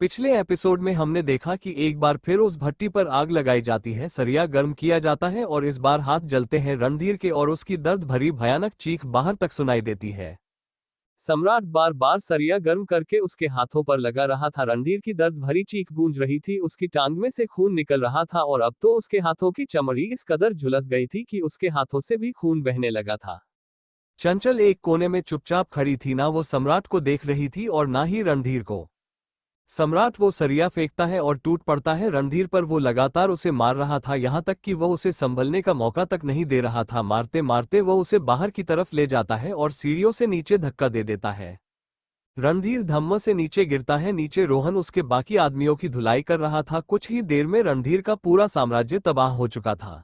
पिछले एपिसोड में हमने देखा कि एक बार फिर उस भट्टी पर आग लगाई जाती है, सरिया गर्म किया जाता है और इस बार हाथ जलते हैं रणधीर के और उसकी दर्द भरी भयानक चीख बाहर तक सुनाई देती है। सम्राट बार बार सरिया गर्म करके उसके हाथों पर लगा रहा था। रणधीर की दर्द भरी चीख गूंज रही थी, उसकी टांग में से खून निकल रहा था और अब तो उसके हाथों की चमड़ी इस कदर झुलस गई थी कि उसके हाथों से भी खून बहने लगा था। चंचल एक कोने में चुपचाप खड़ी थी, ना वो सम्राट को देख रही थी और ना ही रणधीर को। सम्राट वो सरिया फेंकता है और टूट पड़ता है रणधीर पर। वो लगातार उसे मार रहा था, यहाँ तक कि वह उसे संभलने का मौका तक नहीं दे रहा था। मारते मारते वह उसे बाहर की तरफ ले जाता है और सीढ़ियों से नीचे धक्का दे देता है। रणधीर धम्म से नीचे गिरता है। नीचे रोहन उसके बाकी आदमियों की धुलाई कर रहा था। कुछ ही देर में रणधीर का पूरा साम्राज्य तबाह हो चुका था।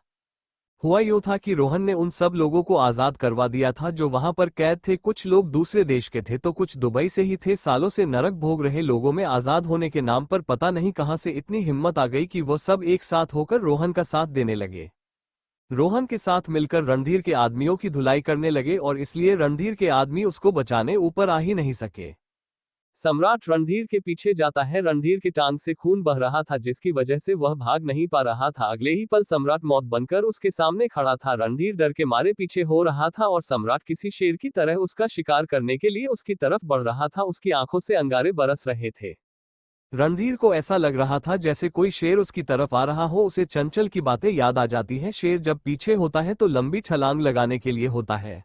हुआ यूं था कि रोहन ने उन सब लोगों को आजाद करवा दिया था जो वहां पर कैद थे। कुछ लोग दूसरे देश के थे तो कुछ दुबई से ही थे। सालों से नरक भोग रहे लोगों में आजाद होने के नाम पर पता नहीं कहां से इतनी हिम्मत आ गई कि वो सब एक साथ होकर रोहन का साथ देने लगे। रोहन के साथ मिलकर रणधीर के आदमियों की धुलाई करने लगे और इसलिए रणधीर के आदमी उसको बचाने ऊपर आ ही नहीं सके। सम्राट रणधीर के पीछे जाता है। रणधीर की टांग से खून बह रहा था जिसकी वजह से वह भाग नहीं पा रहा था। अगले ही पल सम्राट मौत बनकर उसके सामने खड़ा था। रणधीर डर के मारे पीछे हो रहा था और सम्राट किसी शेर की तरह उसका शिकार करने के लिए उसकी तरफ बढ़ रहा था। उसकी आंखों से अंगारे बरस रहे थे। रणधीर को ऐसा लग रहा था जैसे कोई शेर उसकी तरफ आ रहा हो। उसे चंचल की बातें याद आ जाती हैं। शेर जब पीछे होता है तो लंबी छलांग लगाने के लिए होता है।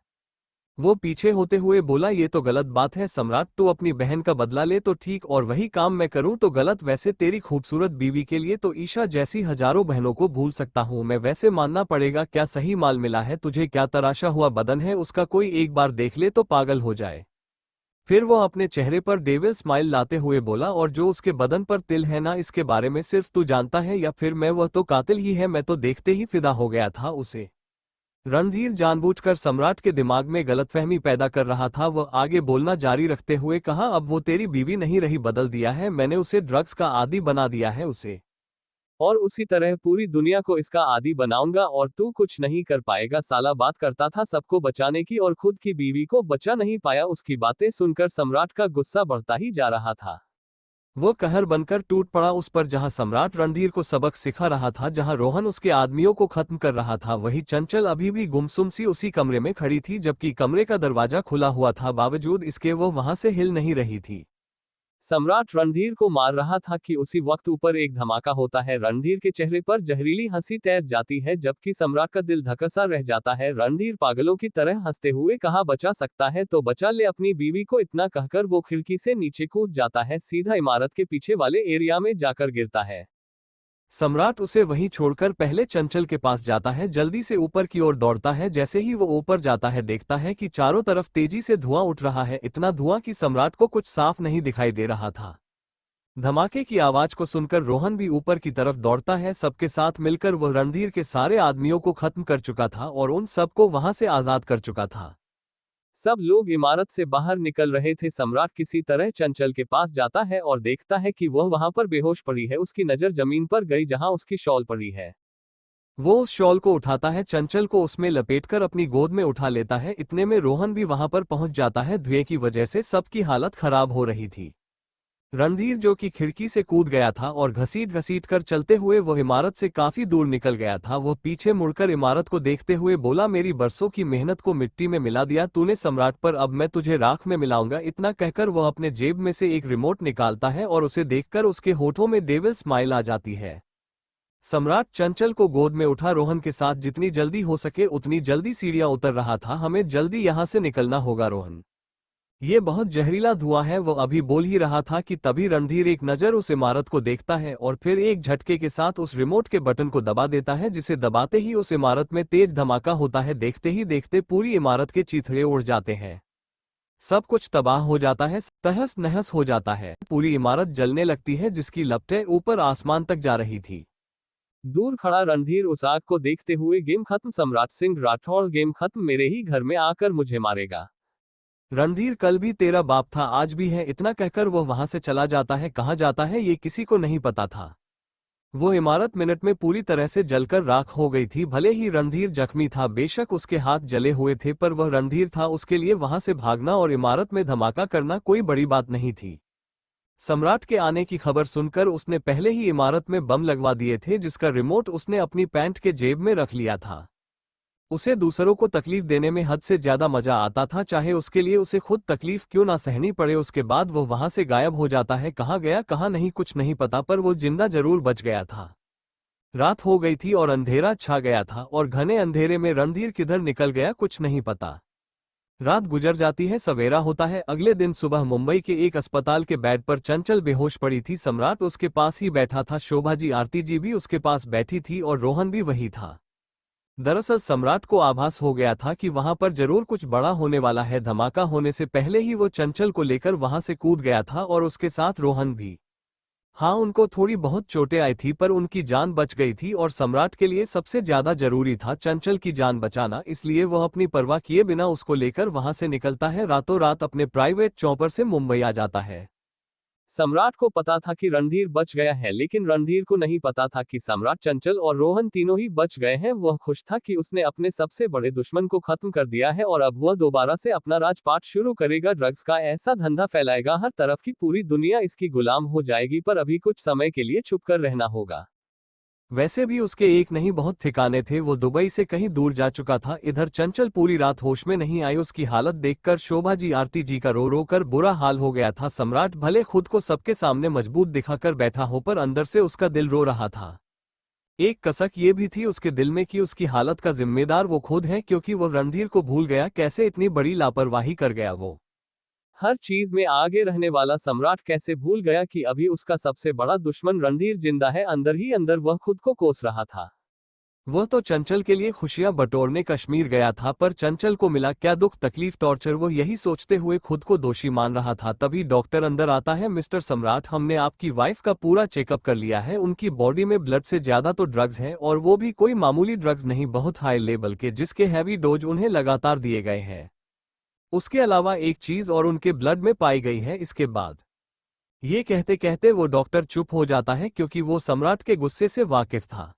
वो पीछे होते हुए बोला, ये तो गलत बात है सम्राट, तू अपनी बहन का बदला ले तो ठीक और वही काम मैं करूं तो गलत। वैसे तेरी खूबसूरत बीवी के लिए तो ईशा जैसी हजारों बहनों को भूल सकता हूं मैं। वैसे मानना पड़ेगा, क्या सही माल मिला है तुझे? क्या तराशा हुआ बदन है उसका, कोई एक बार देख ले तो पागल हो जाए। फिर वो अपने चेहरे पर डेविल स्माइल लाते हुए बोला, और जो उसके बदन पर तिल है ना, इसके बारे में सिर्फ तू जानता है या फिर मैं? वह तो कातिल ही है, मैं तो देखते ही फिदा हो गया था उसे। रणधीर जानबूझकर सम्राट के दिमाग में गलतफहमी पैदा कर रहा था। वह आगे बोलना जारी रखते हुए कहा, अब वो तेरी बीवी नहीं रही, बदल दिया है मैंने उसे, ड्रग्स का आदी बना दिया है उसे, और उसी तरह पूरी दुनिया को इसका आदी बनाऊंगा और तू कुछ नहीं कर पाएगा साला। बात करता था सबको बचाने की और खुद की बीवी को बचा नहीं पाया। उसकी बातें सुनकर सम्राट का गुस्सा बढ़ता ही जा रहा था। वो कहर बनकर टूट पड़ा उस पर। जहां सम्राट रणधीर को सबक सिखा रहा था, जहां रोहन उसके आदमियों को खत्म कर रहा था, वही चंचल अभी भी गुमसुम सी उसी कमरे में खड़ी थी, जबकि कमरे का दरवाजा खुला हुआ था। बावजूद इसके वो वहां से हिल नहीं रही थी। सम्राट रणधीर को मार रहा था कि उसी वक्त ऊपर एक धमाका होता है। रणधीर के चेहरे पर जहरीली हंसी तैर जाती है जबकि सम्राट का दिल धकसा रह जाता है। रणधीर पागलों की तरह हंसते हुए कहा, बचा सकता है तो बचा ले अपनी बीवी को। इतना कहकर वो खिड़की से नीचे कूद जाता है, सीधा इमारत के पीछे वाले एरिया में जाकर गिरता है। सम्राट उसे वहीं छोड़कर पहले चंचल के पास जाता है, जल्दी से ऊपर की ओर दौड़ता है। जैसे ही वो ऊपर जाता है देखता है कि चारों तरफ तेजी से धुआं उठ रहा है, इतना धुआं कि सम्राट को कुछ साफ नहीं दिखाई दे रहा था। धमाके की आवाज को सुनकर रोहन भी ऊपर की तरफ दौड़ता है। सबके साथ मिलकर वह रणधीर के सारे आदमियों को खत्म कर चुका था और उन सबको वहां से आजाद कर चुका था। सब लोग इमारत से बाहर निकल रहे थे। सम्राट किसी तरह चंचल के पास जाता है और देखता है कि वह वहां पर बेहोश पड़ी है। उसकी नजर जमीन पर गई जहां उसकी शॉल पड़ी है। वो उस शॉल को उठाता है, चंचल को उसमें लपेटकर अपनी गोद में उठा लेता है। इतने में रोहन भी वहां पर पहुंच जाता है। धुएं की वजह से सबकी हालत खराब हो रही थी। रणधीर जो कि खिड़की से कूद गया था और घसीट घसीट कर चलते हुए वह इमारत से काफी दूर निकल गया था, वह पीछे मुड़कर इमारत को देखते हुए बोला, मेरी बरसों की मेहनत को मिट्टी में मिला दिया तूने सम्राट पर, अब मैं तुझे राख में मिलाऊंगा। इतना कहकर वह अपने जेब में से एक रिमोट निकालता है और उसे देखकर उसके होठों में डेविल स्माइल आ जाती है। सम्राट चंचल को गोद में उठा रोहन के साथ जितनी जल्दी हो सके उतनी जल्दी सीढ़ियां उतर रहा था। हमें जल्दी यहां से निकलना होगा रोहन, ये बहुत जहरीला धुआं है। वो अभी बोल ही रहा था कि तभी रणधीर एक नजर उस इमारत को देखता है और फिर एक झटके के साथ उस रिमोट के बटन को दबा देता है, जिसे दबाते ही उस इमारत में तेज धमाका होता है। देखते ही देखते पूरी इमारत के चीथड़े उड़ जाते हैं। सब कुछ तबाह हो जाता है, तहस नहस हो जाता है। पूरी इमारत जलने लगती है जिसकी लपटें ऊपर आसमान तक जा रही थी। दूर खड़ा रणधीर उस आग को देखते हुए, गेम खत्म सम्राट सिंह राठौड़, गेम खत्म, मेरे ही घर में आकर मुझे मारेगा। रणधीर कल भी तेरा बाप था, आज भी है। इतना कहकर वह वहां से चला जाता है। कहाँ जाता है ये किसी को नहीं पता था। वो इमारत मिनट में पूरी तरह से जलकर राख हो गई थी। भले ही रणधीर जख्मी था, बेशक उसके हाथ जले हुए थे, पर वह रणधीर था, उसके लिए वहां से भागना और इमारत में धमाका करना कोई बड़ी बात नहीं थी। सम्राट के आने की खबर सुनकर उसने पहले ही इमारत में बम लगवा दिए थे, जिसका रिमोट उसने अपनी पैंट के जेब में रख लिया था। उसे दूसरों को तकलीफ देने में हद से ज्यादा मजा आता था, चाहे उसके लिए उसे खुद तकलीफ क्यों ना सहनी पड़े। उसके बाद वो वहां से गायब हो जाता है, कहाँ गया कहाँ नहीं कुछ नहीं पता, पर वो जिंदा जरूर बच गया था। रात हो गई थी और अंधेरा छा गया था, और घने अंधेरे में रणधीर किधर निकल गया कुछ नहीं पता। रात गुजर जाती है, सवेरा होता है। अगले दिन सुबह मुंबई के एक अस्पताल के बेड पर चंचल बेहोश पड़ी थी। सम्राट उसके पास ही बैठा था, शोभा जी आरती जी भी उसके पास बैठी थी और रोहन भी वही था। दरअसल सम्राट को आभास हो गया था कि वहां पर जरूर कुछ बड़ा होने वाला है। धमाका होने से पहले ही वो चंचल को लेकर वहां से कूद गया था और उसके साथ रोहन भी। हाँ, उनको थोड़ी बहुत चोटें आई थी, पर उनकी जान बच गई थी और सम्राट के लिए सबसे ज्यादा जरूरी था चंचल की जान बचाना, इसलिए वह अपनी परवाह किए बिना उसको लेकर वहां से निकलता है। रातों रात अपने प्राइवेट चॉपर से मुंबई आ जाता है। सम्राट को पता था कि रणधीर बच गया है, लेकिन रणधीर को नहीं पता था कि सम्राट, चंचल और रोहन तीनों ही बच गए हैं। वह खुश था कि उसने अपने सबसे बड़े दुश्मन को खत्म कर दिया है और अब वह दोबारा से अपना राजपाट शुरू करेगा। ड्रग्स का ऐसा धंधा फैलाएगा हर तरफ की पूरी दुनिया इसकी गुलाम हो जाएगी, पर अभी कुछ समय के लिए छुप कर रहना होगा। वैसे भी उसके एक नहीं बहुत ठिकाने थे, वो दुबई से कहीं दूर जा चुका था। इधर चंचल पूरी रात होश में नहीं आई। उसकी हालत देखकर शोभा जी आरती जी का रो रो कर बुरा हाल हो गया था। सम्राट भले खुद को सबके सामने मजबूत दिखाकर बैठा हो, पर अंदर से उसका दिल रो रहा था। एक कसक ये भी थी उसके दिल में कि उसकी हालत का जिम्मेदार वो खुद है, क्योंकि वो रणधीर को भूल गया। कैसे इतनी बड़ी लापरवाही कर गया वो। हर चीज में आगे रहने वाला सम्राट कैसे भूल गया कि अभी उसका सबसे बड़ा दुश्मन रणधीर जिंदा है। अंदर ही अंदर वह खुद को कोस रहा था। वह तो चंचल के लिए खुशियां बटोरने कश्मीर गया था, पर चंचल को मिला क्या दुख, तकलीफ, टॉर्चर। वो यही सोचते हुए खुद को दोषी मान रहा था। तभी डॉक्टर अंदर आता है। मिस्टर सम्राट, हमने आपकी वाइफ का पूरा चेकअप कर लिया है। उनकी बॉडी में ब्लड से ज्यादा तो ड्रग्स हैं, और वो भी कोई मामूली ड्रग्स नहीं, बहुत हाई लेवल के, जिसके हैवी डोज उन्हें लगातार दिए गए हैं। उसके अलावा एक चीज और उनके ब्लड में पाई गई है। इसके बाद ये कहते कहते वो डॉक्टर चुप हो जाता है, क्योंकि वो सम्राट के गुस्से से वाकिफ था।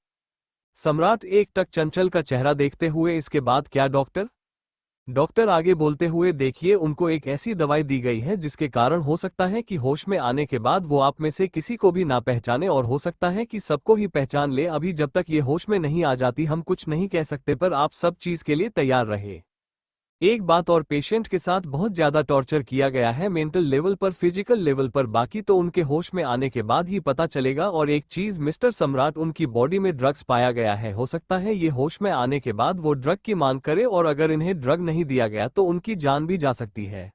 सम्राट एक टक चंचल का चेहरा देखते हुए, इसके बाद क्या डॉक्टर? डॉक्टर आगे बोलते हुए, देखिए, उनको एक ऐसी दवाई दी गई है जिसके कारण हो सकता है कि होश में आने के बाद वो आप में से किसी को भी ना पहचाने, और हो सकता है कि सबको ही पहचान ले। अभी जब तक ये होश में नहीं आ जाती हम कुछ नहीं कह सकते, पर आप सब चीज के लिए तैयार रहे। एक बात और, पेशेंट के साथ बहुत ज्यादा टॉर्चर किया गया है, मेंटल लेवल पर, फिजिकल लेवल पर। बाकी तो उनके होश में आने के बाद ही पता चलेगा। और एक चीज मिस्टर सम्राट, उनकी बॉडी में ड्रग्स पाया गया है। हो सकता है ये होश में आने के बाद वो ड्रग की मांग करे, और अगर इन्हें ड्रग नहीं दिया गया तो उनकी जान भी जा सकती है।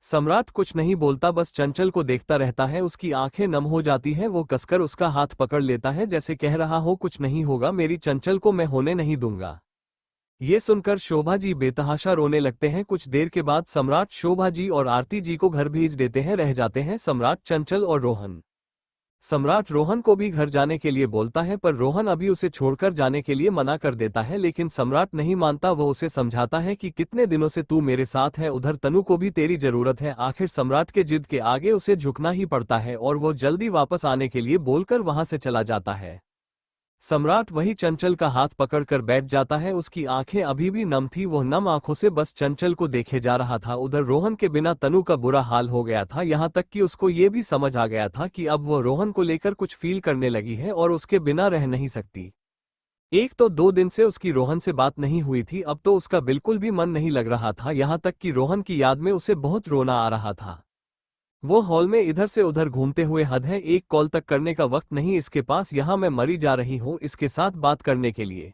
सम्राट कुछ नहीं बोलता, बस चंचल को देखता रहता है। उसकी आंखें नम हो जाती हैं। वो कसकर उसका हाथ पकड़ लेता है, जैसे कह रहा हो, कुछ नहीं होगा, मेरी चंचल को मैं होने नहीं दूंगा। ये सुनकर शोभा जी बेतहाशा रोने लगते हैं। कुछ देर के बाद सम्राट शोभा जी और आरती जी को घर भेज देते हैं। रह जाते हैं सम्राट, चंचल और रोहन। सम्राट रोहन को भी घर जाने के लिए बोलता है, पर रोहन अभी उसे छोड़कर जाने के लिए मना कर देता है, लेकिन सम्राट नहीं मानता। वो उसे समझाता है कि कितने दिनों से तू मेरे साथ है, उधर तनु को भी तेरी जरूरत है। आखिर सम्राट के जिद के आगे उसे झुकना ही पड़ता है, और वो जल्दी वापस आने के लिए बोलकर वहां से चला जाता है। सम्राट वही चंचल का हाथ पकड़कर बैठ जाता है। उसकी आंखें अभी भी नम थी, वो नम आंखों से बस चंचल को देखे जा रहा था। उधर रोहन के बिना तनु का बुरा हाल हो गया था, यहाँ तक कि उसको ये भी समझ आ गया था कि अब वो रोहन को लेकर कुछ फील करने लगी है और उसके बिना रह नहीं सकती। एक तो 2 दिन से उसकी रोहन से बात नहीं हुई थी, अब तो उसका बिल्कुल भी मन नहीं लग रहा था, यहाँ तक कि रोहन की याद में उसे बहुत रोना आ रहा था। वो हॉल में इधर से उधर घूमते हुए, हद है, एक कॉल तक करने का वक्त नहीं इसके पास, यहाँ मैं मरी जा रही हूँ इसके साथ बात करने के लिए।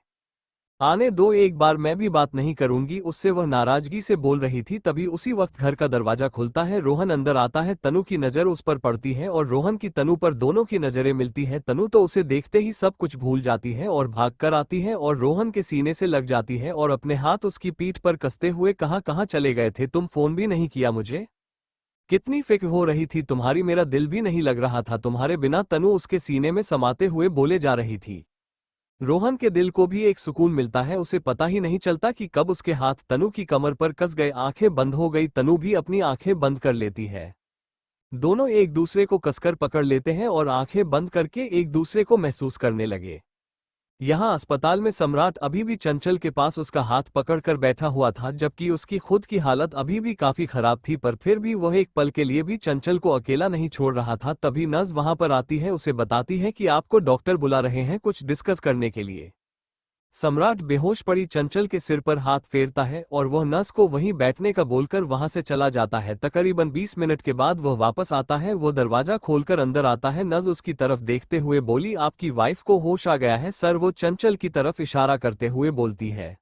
आने दो, एक बार मैं भी बात नहीं करूंगी उससे, वह नाराजगी से बोल रही थी। तभी उसी वक्त घर का दरवाजा खुलता है। रोहन अंदर आता है। तनु की नजर उस पर पड़ती है और रोहन की तनु पर, दोनों की नजरें मिलती है। तनु तो उसे देखते ही सब कुछ भूल जाती है और भाग कर आती है और रोहन के सीने से लग जाती है और अपने हाथ उसकी पीठ पर कसते हुए, कहाँ कहाँ चले गए थे तुम, फोन भी नहीं किया मुझे, कितनी फिक्र हो रही थी तुम्हारी, मेरा दिल भी नहीं लग रहा था तुम्हारे बिना, तनु उसके सीने में समाते हुए बोले जा रही थी। रोहन के दिल को भी एक सुकून मिलता है, उसे पता ही नहीं चलता कि कब उसके हाथ तनु की कमर पर कस गए। आंखें बंद हो गई, तनु भी अपनी आंखें बंद कर लेती है। दोनों एक दूसरे को कसकर पकड़ लेते हैं और आंखें बंद करके एक दूसरे को महसूस करने लगे। यहाँ अस्पताल में सम्राट अभी भी चंचल के पास उसका हाथ पकड़कर बैठा हुआ था, जबकि उसकी खुद की हालत अभी भी काफी खराब थी, पर फिर भी वह एक पल के लिए भी चंचल को अकेला नहीं छोड़ रहा था। तभी नर्स वहां पर आती है, उसे बताती है कि आपको डॉक्टर बुला रहे हैं कुछ डिस्कस करने के लिए। सम्राट बेहोश पड़ी चंचल के सिर पर हाथ फेरता है और वह नर्स को वहीं बैठने का बोलकर वहां से चला जाता है। तकरीबन 20 मिनट के बाद वह वापस आता है। वो दरवाजा खोलकर अंदर आता है। नर्स उसकी तरफ देखते हुए बोली, आपकी वाइफ को होश आ गया है सर। वो चंचल की तरफ इशारा करते हुए बोलती है।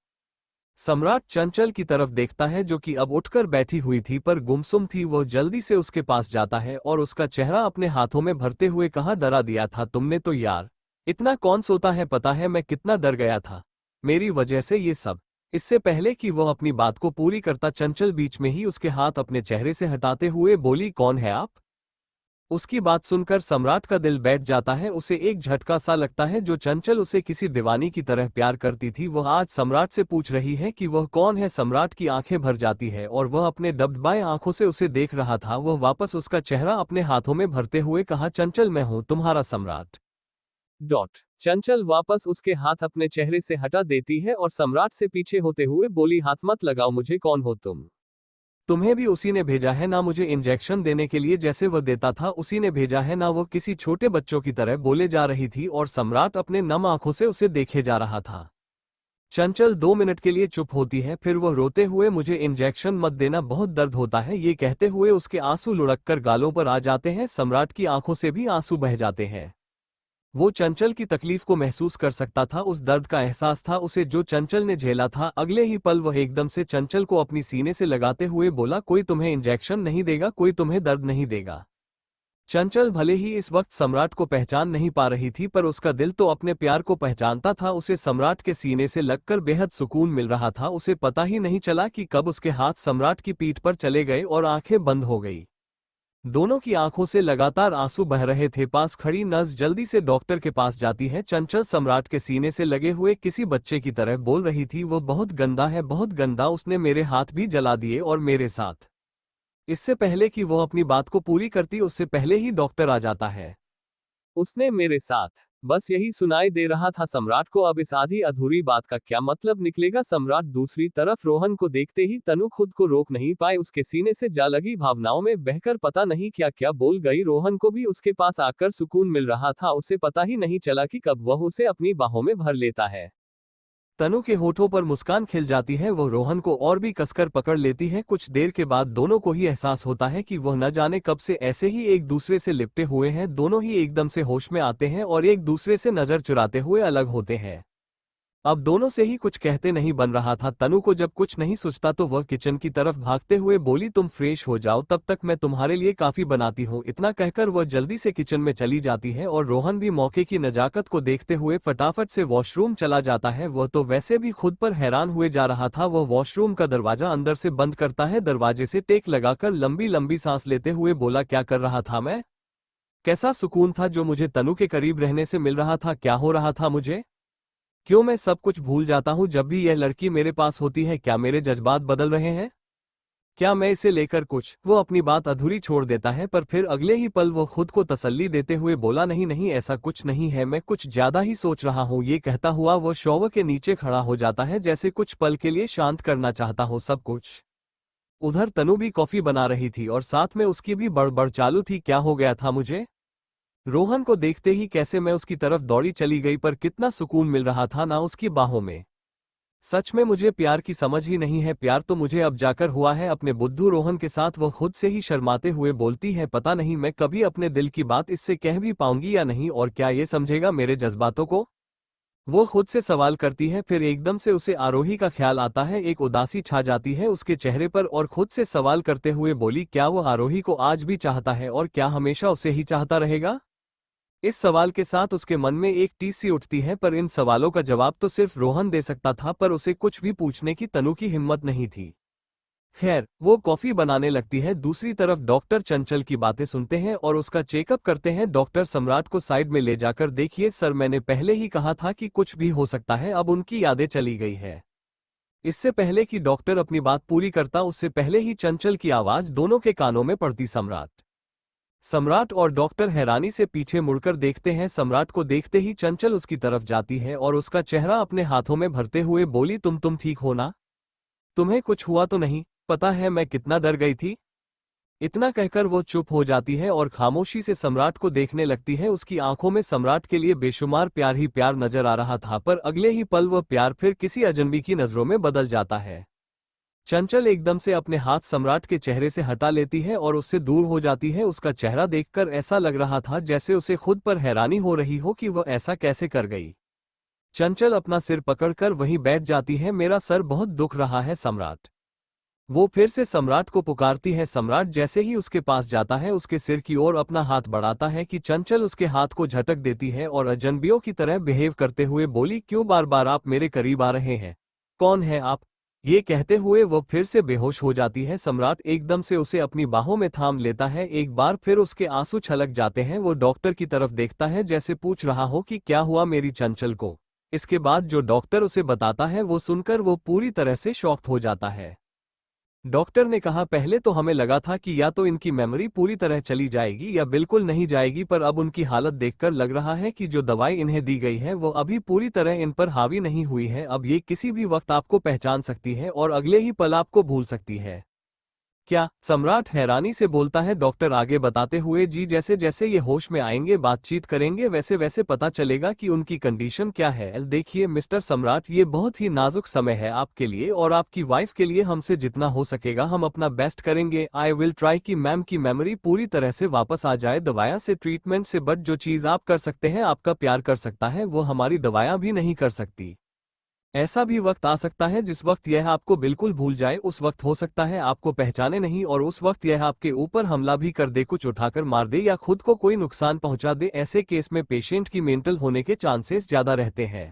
सम्राट चंचल की तरफ देखता है जो कि अब उठकर बैठी हुई थी पर गुमसुम थी। वो जल्दी से उसके पास जाता है और उसका चेहरा अपने हाथों में भरते हुए, कहाँ डरा दिया था तुमने तो यार, इतना कौन सोता है, पता है मैं कितना डर गया था, मेरी वजह से ये सब। इससे पहले कि वह अपनी बात को पूरी करता, चंचल बीच में ही उसके हाथ अपने चेहरे से हटाते हुए बोली, कौन है आप? उसकी बात सुनकर सम्राट का दिल बैठ जाता है। उसे एक झटका सा लगता है। जो चंचल उसे किसी दीवानी की तरह प्यार करती थी, वह आज सम्राट से पूछ रही है कि वह कौन है। सम्राट की आंखें भर जाती है और वह अपने डबडबाए आंखों से उसे देख रहा था। वह वापस उसका चेहरा अपने हाथों में भरते हुए कहा, चंचल मैं हूं तुम्हारा सम्राट। चंचल वापस उसके हाथ अपने चेहरे से हटा देती है और सम्राट से पीछे होते हुए बोली, हाथ मत लगाओ मुझे, कौन हो तुम? तुम्हें भी उसी ने भेजा है ना मुझे इंजेक्शन देने के लिए, जैसे वह देता था उसी ने भेजा है ना। वो किसी छोटे बच्चों की तरह बोले जा रही थी और सम्राट अपने नम आंखों से उसे देखे जा रहा था। चंचल 2 मिनट के लिए चुप होती है, फिर वह रोते हुए, मुझे इंजेक्शन मत देना, बहुत दर्द होता है, ये कहते हुए उसके आंसू लुढ़ककर गालों पर आ जाते हैं। सम्राट की आंखों से भी आंसू बह जाते हैं। वो चंचल की तकलीफ को महसूस कर सकता था, उस दर्द का एहसास था उसे जो चंचल ने झेला था। अगले ही पल वह एकदम से चंचल को अपनी सीने से लगाते हुए बोला, कोई तुम्हें इंजेक्शन नहीं देगा, कोई तुम्हें दर्द नहीं देगा। चंचल भले ही इस वक्त सम्राट को पहचान नहीं पा रही थी, पर उसका दिल तो अपने प्यार को पहचानता था। उसे सम्राट के सीने से लगकर बेहद सुकून मिल रहा था। उसे पता ही नहीं चला कि कब उसके हाथ सम्राट की पीठ पर चले गए और आंखें बंद हो गई। दोनों की आंखों से लगातार आंसू बह रहे थे। पास खड़ी नर्स जल्दी से डॉक्टर के पास जाती है। चंचल सम्राट के सीने से लगे हुए किसी बच्चे की तरह बोल रही थी, वो बहुत गंदा है, बहुत गंदा, उसने मेरे हाथ भी जला दिए और मेरे साथ। इससे पहले कि वो अपनी बात को पूरी करती, उससे पहले ही डॉक्टर आ जाता है। उसने मेरे साथ, बस यही सुनाई दे रहा था सम्राट को। अब इस आधी अधूरी बात का क्या मतलब निकलेगा? सम्राट दूसरी तरफ रोहन को देखते ही तनु खुद को रोक नहीं पाए। उसके सीने से जा लगी भावनाओं में बहकर पता नहीं क्या क्या बोल गई। रोहन को भी उसके पास आकर सुकून मिल रहा था। उसे पता ही नहीं चला कि कब वह उसे अपनी बाहों में भर लेता है। तनु के होठों पर मुस्कान खिल जाती है। वह रोहन को और भी कसकर पकड़ लेती है। कुछ देर के बाद दोनों को ही एहसास होता है कि वह न जाने कब से ऐसे ही एक दूसरे से लिपटे हुए हैं। दोनों ही एकदम से होश में आते हैं और एक दूसरे से नजर चुराते हुए अलग होते हैं। अब दोनों से ही कुछ कहते नहीं बन रहा था। तनु को जब कुछ नहीं सूझता तो वह किचन की तरफ भागते हुए बोली, तुम फ्रेश हो जाओ, तब तक मैं तुम्हारे लिए काफी बनाती हूँ। इतना कहकर वह जल्दी से किचन में चली जाती है और रोहन भी मौके की नजाकत को देखते हुए फटाफट से वॉशरूम चला जाता है। वह तो वैसे भी खुद पर हैरान हुए जा रहा था। वह वॉशरूम का दरवाजा अंदर से बंद करता है। दरवाजे से टेक लगाकर लंबी लंबी सांस लेते हुए बोला, क्या कर रहा था मैं? कैसा सुकून था जो मुझे तनु के करीब रहने से मिल रहा था? क्या हो रहा था मुझे? क्यों मैं सब कुछ भूल जाता हूँ जब भी यह लड़की मेरे पास होती है? क्या मेरे जज्बात बदल रहे हैं? क्या मैं इसे लेकर कुछ? वो अपनी बात अधूरी छोड़ देता है, पर फिर अगले ही पल वो खुद को तसल्ली देते हुए बोला, नहीं नहीं, ऐसा कुछ नहीं है, मैं कुछ ज्यादा ही सोच रहा हूँ। ये कहता हुआ वो शॉवर के नीचे खड़ा हो जाता है, जैसे कुछ पल के लिए शांत करना चाहता हो सब कुछ। उधर तनु भी कॉफी बना रही थी और साथ में उसकी भी बड़बड़ चालू थी। क्या हो गया था मुझे? रोहन को देखते ही कैसे मैं उसकी तरफ दौड़ी चली गई, पर कितना सुकून मिल रहा था ना उसकी बाहों में। सच में मुझे प्यार की समझ ही नहीं है। प्यार तो मुझे अब जाकर हुआ है अपने बुद्धू रोहन के साथ। वह खुद से ही शर्माते हुए बोलती है, पता नहीं मैं कभी अपने दिल की बात इससे कह भी पाऊंगी या नहीं, और क्या ये समझेगा मेरे जज्बातों को? वो खुद से सवाल करती है। फिर एकदम से उसे आरोही का ख्याल आता है। एक उदासी छा जाती है उसके चेहरे पर और खुद से सवाल करते हुए बोली, क्या वो आरोही को आज भी चाहता है और क्या हमेशा उसे ही चाहता रहेगा? इस सवाल के साथ उसके मन में एक टीस सी उठती है, पर इन सवालों का जवाब तो सिर्फ रोहन दे सकता था, पर उसे कुछ भी पूछने की तनु की हिम्मत नहीं थी। खैर, वो कॉफी बनाने लगती है। दूसरी तरफ डॉक्टर चंचल की बातें सुनते हैं और उसका चेकअप करते हैं। डॉक्टर सम्राट को साइड में ले जाकर, देखिए सर, मैंने पहले ही कहा था कि कुछ भी हो सकता है, अब उनकी यादें चली गई है। इससे पहले कि डॉक्टर अपनी बात पूरी करता, उससे पहले ही चंचल की आवाज दोनों के कानों में पड़ती, सम्राट, सम्राट और डॉक्टर हैरानी से पीछे मुड़कर देखते हैं। सम्राट को देखते ही चंचल उसकी तरफ जाती है और उसका चेहरा अपने हाथों में भरते हुए बोली, तुम ठीक हो ना? तुम्हें कुछ हुआ तो नहीं? पता है मैं कितना डर गई थी। इतना कहकर वो चुप हो जाती है और खामोशी से सम्राट को देखने लगती है। उसकी आंखों में सम्राट के लिए बेशुमार प्यार ही प्यार नजर आ रहा था, पर अगले ही पल वह प्यार फिर किसी अजनबी की नजरों में बदल जाता है। चंचल एकदम से अपने हाथ सम्राट के चेहरे से हटा लेती है और उससे दूर हो जाती है। उसका चेहरा देखकर ऐसा लग रहा था जैसे उसे खुद पर हैरानी हो रही हो कि वह ऐसा कैसे कर गई। चंचल अपना सिर पकड़कर वहीं बैठ जाती है। मेरा सर बहुत दुख रहा है सम्राट। वो फिर से सम्राट को पुकारती है। सम्राट जैसे ही उसके पास जाता है, उसके सिर की ओर अपना हाथ बढ़ाता है कि चंचल उसके हाथ को झटक देती है और अजनबियों की तरह बिहेव करते हुए बोली, क्यों बार बार आप मेरे करीब आ रहे हैं? कौन है आप? ये कहते हुए वो फिर से बेहोश हो जाती है। सम्राट एकदम से उसे अपनी बाहों में थाम लेता है। एक बार फिर उसके आंसू छलक जाते हैं। वो डॉक्टर की तरफ देखता है जैसे पूछ रहा हो कि क्या हुआ मेरी चंचल को। इसके बाद जो डॉक्टर उसे बताता है वो सुनकर वो पूरी तरह से शॉक्ड हो जाता है। डॉक्टर ने कहा, पहले तो हमें लगा था कि या तो इनकी मेमोरी पूरी तरह चली जाएगी या बिल्कुल नहीं जाएगी, पर अब उनकी हालत देखकर लग रहा है कि जो दवाई इन्हें दी गई है वो अभी पूरी तरह इन पर हावी नहीं हुई है। अब ये किसी भी वक्त आपको पहचान सकती है और अगले ही पल आपको भूल सकती है। क्या? सम्राट हैरानी से बोलता है। डॉक्टर आगे बताते हुए, जी जैसे जैसे ये होश में आएंगे, बातचीत करेंगे, वैसे वैसे पता चलेगा कि उनकी कंडीशन क्या है। देखिए मिस्टर सम्राट, ये बहुत ही नाजुक समय है आपके लिए और आपकी वाइफ के लिए। हमसे जितना हो सकेगा हम अपना बेस्ट करेंगे। आई विल ट्राई कि मैम की मेमोरी पूरी तरह से वापस आ जाए। दवाया से, ट्रीटमेंट से, बट जो चीज़ आप कर सकते हैं, आपका प्यार कर सकता है, वो हमारी दवाया भी नहीं कर सकती। ऐसा भी वक्त आ सकता है जिस वक्त यह आपको बिल्कुल भूल जाए। उस वक्त हो सकता है आपको पहचाने नहीं और उस वक्त यह आपके ऊपर हमला भी कर दे, कुछ उठाकर मार दे या खुद को कोई नुकसान पहुंचा दे। ऐसे केस में पेशेंट की मेंटल होने के चांसेस ज्यादा रहते हैं।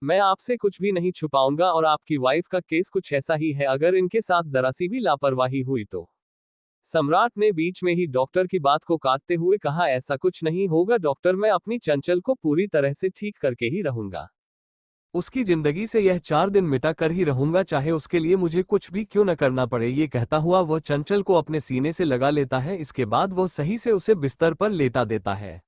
मैं आपसे कुछ भी नहीं छुपाऊंगा और आपकी वाइफ का केस कुछ ऐसा ही है। अगर इनके साथ जरा सी भी लापरवाही हुई तो। सम्राट ने बीच में ही डॉक्टर की बात को काटते हुए कहा, ऐसा कुछ नहीं होगा डॉक्टर, मैं अपनी चंचल को पूरी तरह से ठीक करके ही रहूंगा। उसकी जिंदगी से यह 4 दिन मिटा कर ही रहूंगा, चाहे उसके लिए मुझे कुछ भी क्यों न करना पड़े। ये कहता हुआ वह चंचल को अपने सीने से लगा लेता है। इसके बाद वह सही से उसे बिस्तर पर लेटा देता है।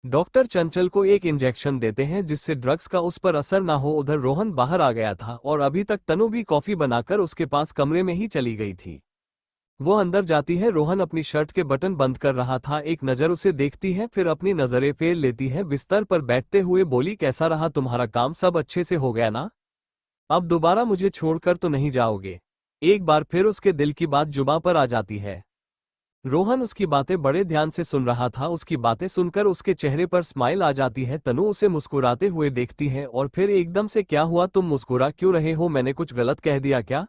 डॉक्टर चंचल को एक इंजेक्शन देते हैं जिससे ड्रग्स का उस पर असर ना हो। उधर रोहन बाहर आ गया था और अभी तक तनु भी कॉफी बनाकर उसके पास कमरे में ही चली गई थी। वो अंदर जाती है। रोहन अपनी शर्ट के बटन बंद कर रहा था। एक नज़र उसे देखती है, फिर अपनी नज़रें फेर लेती है। बिस्तर पर बैठते हुए बोली, कैसा रहा तुम्हारा काम? सब अच्छे से हो गया ना? अब दोबारा मुझे छोड़कर तो नहीं जाओगे? एक बार फिर उसके दिल की बात जुबां पर आ जाती है। रोहन उसकी बातें बड़े ध्यान से सुन रहा था। उसकी बातें सुनकर उसके चेहरे पर स्माइल आ जाती है। तनु उसे मुस्कुराते हुए देखती है और फिर एकदम से, क्या हुआ, तुम मुस्कुरा क्यों रहे हो? मैंने कुछ गलत कह दिया क्या?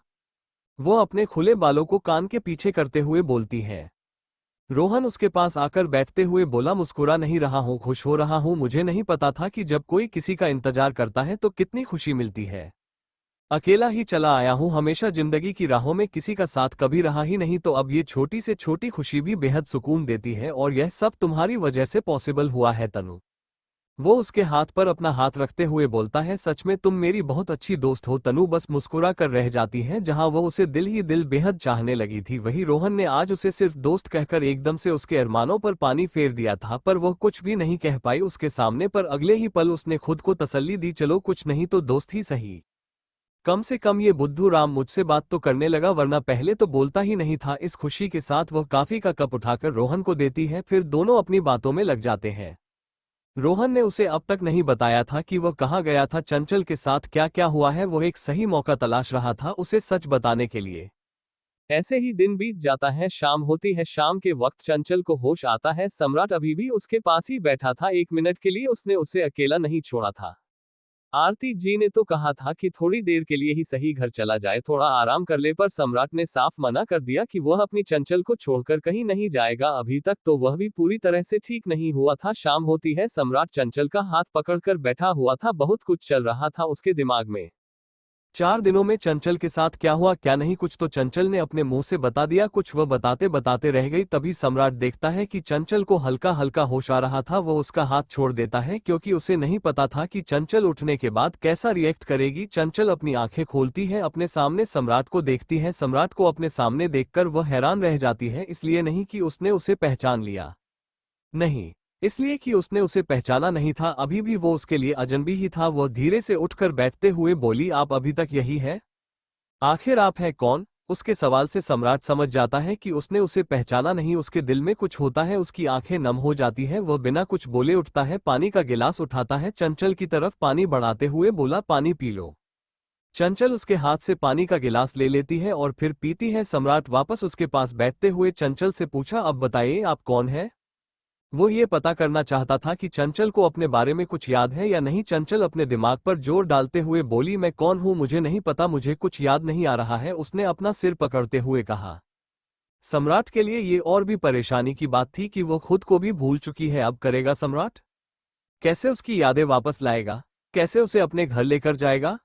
वो अपने खुले बालों को कान के पीछे करते हुए बोलती है। रोहन उसके पास आकर बैठते हुए बोला, मुस्कुरा नहीं रहा हूँ, खुश हो रहा हूँ। मुझे नहीं पता था कि जब कोई किसी का इंतजार करता है तो कितनी खुशी मिलती है। अकेला ही चला आया हूँ, हमेशा जिंदगी की राहों में किसी का साथ कभी रहा ही नहीं, तो अब ये छोटी से छोटी खुशी भी बेहद सुकून देती है और यह सब तुम्हारी वजह से पॉसिबल हुआ है तनु। वो उसके हाथ पर अपना हाथ रखते हुए बोलता है, सच में तुम मेरी बहुत अच्छी दोस्त हो। तनु बस मुस्कुरा कर रह जाती है। जहां वो उसे दिल ही दिल बेहद चाहने लगी थी, वही रोहन ने आज उसे सिर्फ दोस्त कहकर एकदम से उसके अरमानों पर पानी फेर दिया था। पर वह कुछ भी नहीं कह पाई उसके सामने, पर अगले ही पल उसने खुद को तसल्ली दी, चलो कुछ नहीं तो दोस्त ही सही। कम से कम ये बुद्धू राम मुझसे बात तो करने लगा, वरना पहले तो बोलता ही नहीं था। इस खुशी के साथ वह कॉफी का कप उठाकर रोहन को देती है, फिर दोनों अपनी बातों में लग जाते हैं। रोहन ने उसे अब तक नहीं बताया था कि वह कहाँ गया था, चंचल के साथ क्या क्या हुआ है। वो एक सही मौका तलाश रहा था उसे सच बताने के लिए। ऐसे ही दिन बीत जाता है। शाम होती है। शाम के वक्त चंचल को होश आता है। सम्राट अभी भी उसके पास ही बैठा था। एक मिनट के लिए उसने उसे अकेला नहीं छोड़ा था। आरती जी ने तो कहा था कि थोड़ी देर के लिए ही सही घर चला जाए, थोड़ा आराम कर ले, पर सम्राट ने साफ मना कर दिया कि वह अपनी चंचल को छोड़कर कहीं नहीं जाएगा। अभी तक तो वह भी पूरी तरह से ठीक नहीं हुआ था। शाम होती है। सम्राट चंचल का हाथ पकड़कर बैठा हुआ था। बहुत कुछ चल रहा था उसके दिमाग में। 4 दिनों में चंचल के साथ क्या हुआ क्या नहीं कुछ तो चंचल ने अपने मुंह से बता दिया, कुछ वह बताते बताते रह गई। तभी सम्राट देखता है कि चंचल को हल्का हल्का होश आ रहा था। वो उसका हाथ छोड़ देता है क्योंकि उसे नहीं पता था कि चंचल उठने के बाद कैसा रिएक्ट करेगी। चंचल अपनी आंखें खोलती है, अपने सामने सम्राट को देखती है। सम्राट को अपने सामने देखकर वह हैरान रह जाती है, इसलिए नहीं कि उसने उसे पहचान लिया, नहीं, इसलिए कि उसने उसे पहचाना नहीं था। अभी भी वो उसके लिए अजनबी ही था। वह धीरे से उठकर बैठते हुए बोली, आप अभी तक यही है? आखिर आप हैं कौन? उसके सवाल से सम्राट समझ जाता है कि उसने उसे पहचाना नहीं। उसके दिल में कुछ होता है, उसकी आंखें नम हो जाती है। वह बिना कुछ बोले उठता है, पानी का गिलास उठाता है, चंचल की तरफ पानी बढ़ाते हुए बोला, पानी पी लो। चंचल उसके हाथ से पानी का गिलास ले लेती है और फिर पीती है। सम्राट वापस उसके पास बैठते हुए चंचल से पूछा, अब बताइए आप कौन है? वो ये पता करना चाहता था कि चंचल को अपने बारे में कुछ याद है या नहीं। चंचल अपने दिमाग पर जोर डालते हुए बोली, मैं कौन हूं मुझे नहीं पता, मुझे कुछ याद नहीं आ रहा है, उसने अपना सिर पकड़ते हुए कहा। सम्राट के लिए ये और भी परेशानी की बात थी कि वो खुद को भी भूल चुकी है। अब करेगा सम्राट? कैसे उसकी यादें वापस लाएगा? कैसे उसे अपने घर लेकर जाएगा?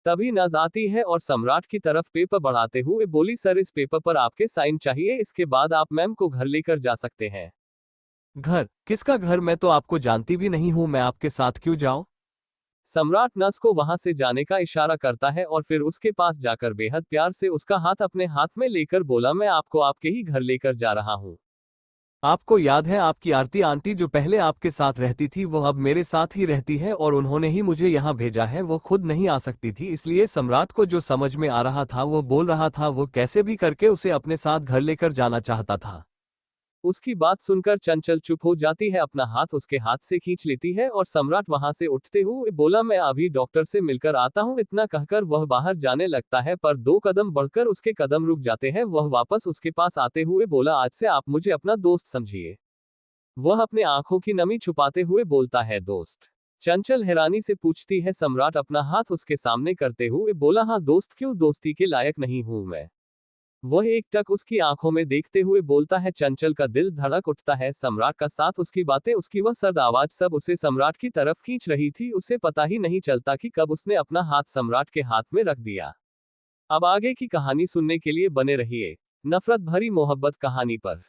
तभी नज आती है और सम्राट की तरफ पेपर बढ़ाते हुए बोली, सर इस पेपर पर आपके साइन चाहिए, इसके बाद आप मैम को घर लेकर जा सकते हैं। घर? किसका घर? मैं तो आपको जानती भी नहीं हूं, मैं आपके साथ क्यों जाऊं? सम्राट नस को वहां से जाने का इशारा करता है और फिर उसके पास जाकर बेहद प्यार से उसका हाथ अपने हाथ में लेकर बोला, मैं आपको आपके ही घर लेकर जा रहा हूं। आपको याद है आपकी आरती आंटी जो पहले आपके साथ रहती थी, वो अब मेरे साथ ही रहती है और उन्होंने ही मुझे यहाँ भेजा है। वो खुद नहीं आ सकती थी, इसलिए सम्राट को जो समझ में आ रहा था वो बोल रहा था। वो कैसे भी करके उसे अपने साथ घर लेकर जाना चाहता था। उसकी बात सुनकर चंचल चुप हो जाती है, अपना हाथ उसके हाथ से खींच लेती है और सम्राट वहां से उठते हुए बोला, मैं अभी डॉक्टर से मिलकर आता हूं। इतना कहकर वह बाहर जाने लगता है, पर 2 कदम बढ़कर उसके कदम रुक जाते हैं। वह वापस उसके पास आते हुए बोला, आज से आप मुझे अपना दोस्त समझिए। वह अपने आंखों की नमी छुपाते हुए बोलता है, दोस्त? चंचल हैरानी से पूछती है। सम्राट अपना हाथ उसके सामने करते हुए बोला, हाँ दोस्त, क्यों दोस्ती के लायक नहीं हूं मैं? वह एक टक उसकी आंखों में देखते हुए बोलता है। चंचल का दिल धड़क उठता है। सम्राट का साथ, उसकी बातें, उसकी वह सर्द आवाज, सब उसे सम्राट की तरफ खींच रही थी। उसे पता ही नहीं चलता कि कब उसने अपना हाथ सम्राट के हाथ में रख दिया। अब आगे की कहानी सुनने के लिए बने रहिए नफरत भरी मोहब्बत कहानी पर।